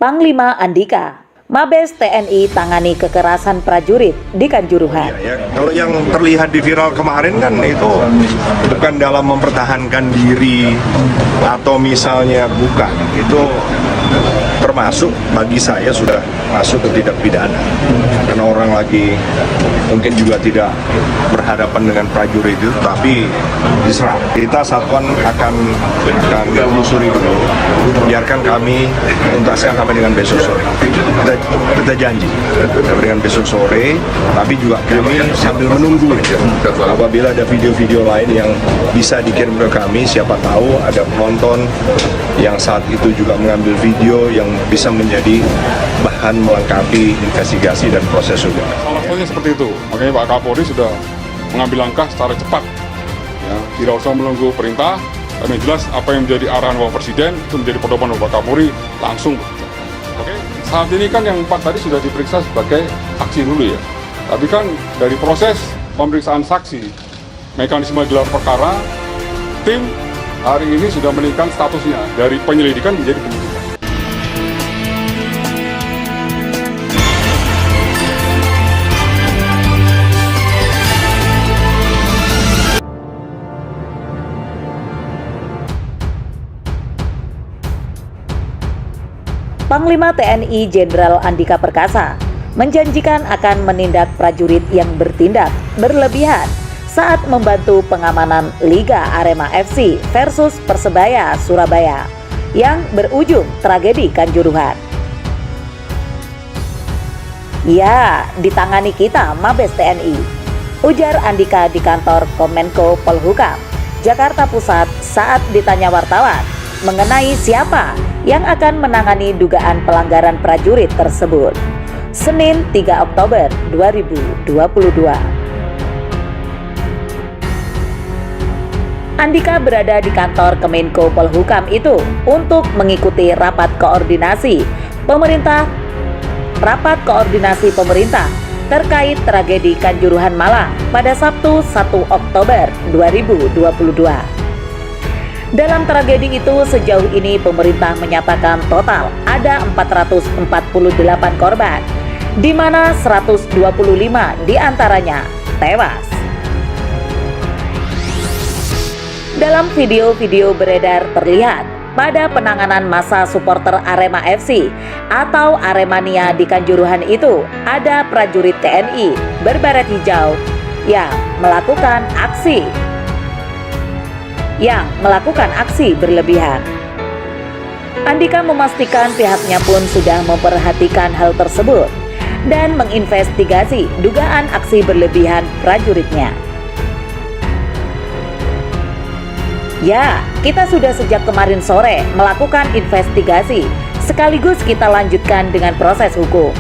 Panglima Andika, Mabes TNI tangani kekerasan prajurit di Kanjuruhan. Ya, kalau yang terlihat di viral kemarin kan itu bukan dalam mempertahankan diri atau misalnya bukan, itu termasuk bagi saya sudah masuk ke tindak pidana karena orang lagi mungkin juga tidak berhadapan dengan prajurit itu, tapi diserang. Kita satuan akan menelusuri dulu, biarkan kami tuntaskan sampai dengan besok sore. Kita janji sampai dengan besok sore, tapi juga kami sambil menunggu apabila ada video-video lain yang bisa dikirim ke kami, siapa tahu ada penonton yang saat itu juga mengambil video yang bisa menjadi bahan melengkapi investigasi dan proses hukum. Salah satunya seperti itu, makanya Pak Kapolri sudah mengambil langkah secara cepat, ya, tidak usah menunggu perintah, dan yang jelas apa yang menjadi arahan Bapak Presiden itu menjadi pedoman Bapak Kapolri langsung bekerja. Oke, saat ini kan yang 4 tadi sudah diperiksa sebagai saksi dulu ya, tapi kan dari proses pemeriksaan saksi, mekanisme gelar perkara, tim hari ini sudah meningkatkan statusnya dari penyelidikan menjadi penyidikan. Panglima TNI Jenderal Andika Perkasa menjanjikan akan menindak prajurit yang bertindak berlebihan saat membantu pengamanan Liga Arema FC versus Persebaya Surabaya yang berujung tragedi Kanjuruhan. Ya, ditangani kita Mabes TNI, ujar Andika di kantor Kemenko Polhukam, Jakarta Pusat saat ditanya wartawan mengenai siapa yang akan menangani dugaan pelanggaran prajurit tersebut. Senin 3 Oktober 2022. Andika berada di kantor Kemenko Polhukam itu untuk mengikuti rapat koordinasi pemerintah terkait tragedi Kanjuruhan Malang pada Sabtu 1 Oktober 2022. Dalam tragedi itu sejauh ini pemerintah menyatakan total ada 448 korban, di mana 125 diantaranya tewas. Dalam video-video beredar terlihat pada penanganan masa supporter Arema FC atau Aremania di Kanjuruhan itu ada prajurit TNI berbaret hijau yang melakukan aksi berlebihan. Andika memastikan pihaknya pun sudah memperhatikan hal tersebut dan menginvestigasi dugaan aksi berlebihan prajuritnya. Ya, kita sudah sejak kemarin sore melakukan investigasi, sekaligus kita lanjutkan dengan proses hukum.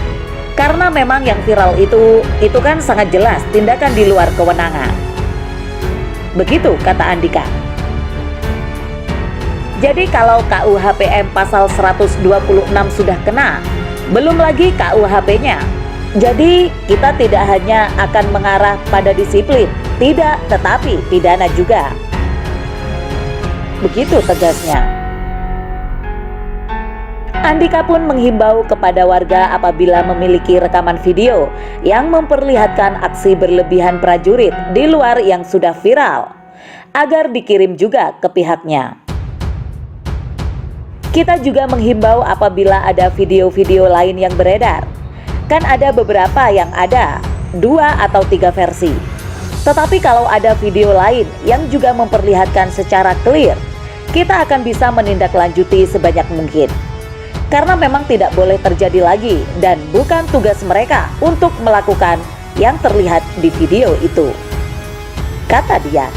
Karena memang yang viral itu kan sangat jelas tindakan di luar kewenangan. Begitu kata Andika. Jadi kalau KUHPM pasal 126 sudah kena, belum lagi KUHP-nya. Jadi kita tidak hanya akan mengarah pada disiplin, tidak, tetapi pidana juga. Begitu tegasnya. Andika pun menghimbau kepada warga apabila memiliki rekaman video yang memperlihatkan aksi berlebihan prajurit di luar yang sudah viral, agar dikirim juga ke pihaknya. Kita juga menghimbau apabila ada video-video lain yang beredar. Kan ada beberapa yang ada 2 atau 3 versi. Tetapi kalau ada video lain yang juga memperlihatkan secara clear, kita akan bisa menindaklanjuti sebanyak mungkin. Karena memang tidak boleh terjadi lagi dan bukan tugas mereka untuk melakukan yang terlihat di video itu, kata dia.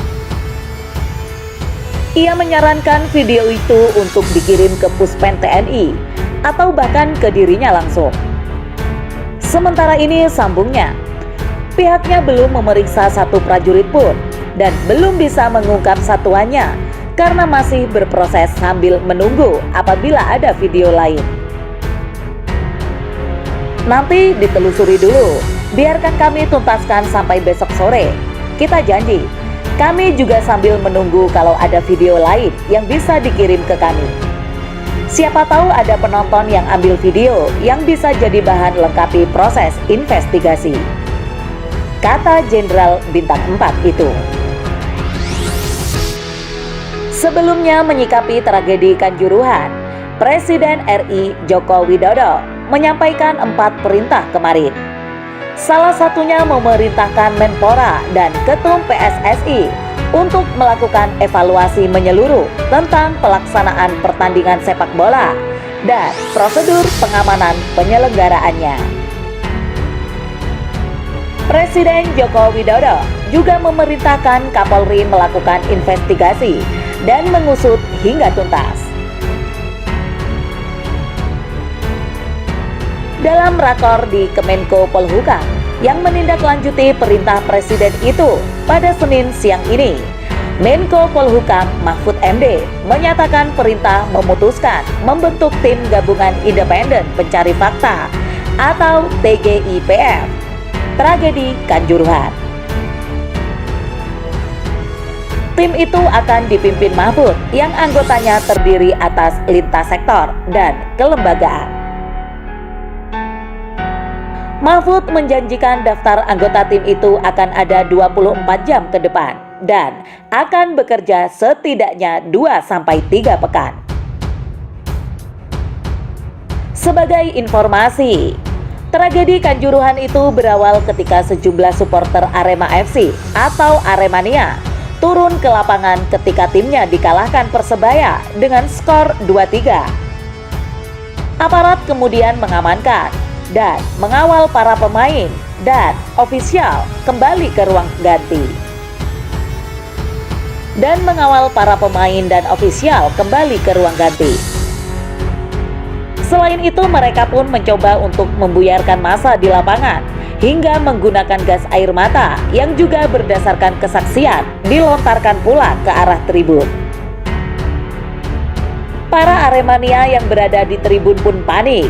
Ia menyarankan video itu untuk dikirim ke Puspen TNI atau bahkan ke dirinya langsung. Sementara ini sambungnya, pihaknya belum memeriksa satu prajurit pun dan belum bisa mengungkap satuannya karena masih berproses sambil menunggu apabila ada video lain. Nanti ditelusuri dulu, biarkan kami tuntaskan sampai besok sore. Kita janji. Kami juga sambil menunggu kalau ada video lain yang bisa dikirim ke kami. Siapa tahu ada penonton yang ambil video yang bisa jadi bahan lengkapi proses investigasi, kata Jenderal Bintang 4 itu. Sebelumnya menyikapi tragedi Kanjuruhan, Presiden RI Joko Widodo menyampaikan 4 perintah kemarin. Salah satunya memerintahkan Menpora dan Ketum PSSI untuk melakukan evaluasi menyeluruh tentang pelaksanaan pertandingan sepak bola dan prosedur pengamanan penyelenggaraannya. Presiden Joko Widodo juga memerintahkan Kapolri melakukan investigasi dan mengusut hingga tuntas. Dalam rakor di Kemenko Polhukam yang menindaklanjuti perintah Presiden itu pada Senin siang ini, Menko Polhukam Mahfud MD menyatakan perintah memutuskan membentuk Tim Gabungan Independen Pencari Fakta atau TGIPF tragedi Kanjuruhan. Tim itu akan dipimpin Mahfud yang anggotanya terdiri atas lintas sektor dan kelembagaan. Mahfud menjanjikan daftar anggota tim itu akan ada 24 jam ke depan dan akan bekerja setidaknya 2-3 pekan. Sebagai informasi, tragedi Kanjuruhan itu berawal ketika sejumlah supporter Arema FC atau Aremania turun ke lapangan ketika timnya dikalahkan Persebaya dengan skor 2-3. Aparat kemudian mengamankan dan mengawal para pemain dan ofisial kembali ke ruang ganti. Selain itu, mereka pun mencoba untuk membuyarkan massa di lapangan hingga menggunakan gas air mata yang juga berdasarkan kesaksian dilontarkan pula ke arah tribun. Para Aremania yang berada di tribun pun panik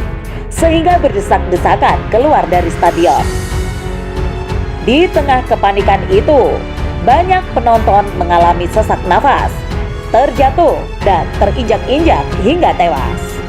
sehingga berdesak-desakan keluar dari stadion. Di tengah kepanikan itu, banyak penonton mengalami sesak nafas, terjatuh, dan terinjak-injak hingga tewas.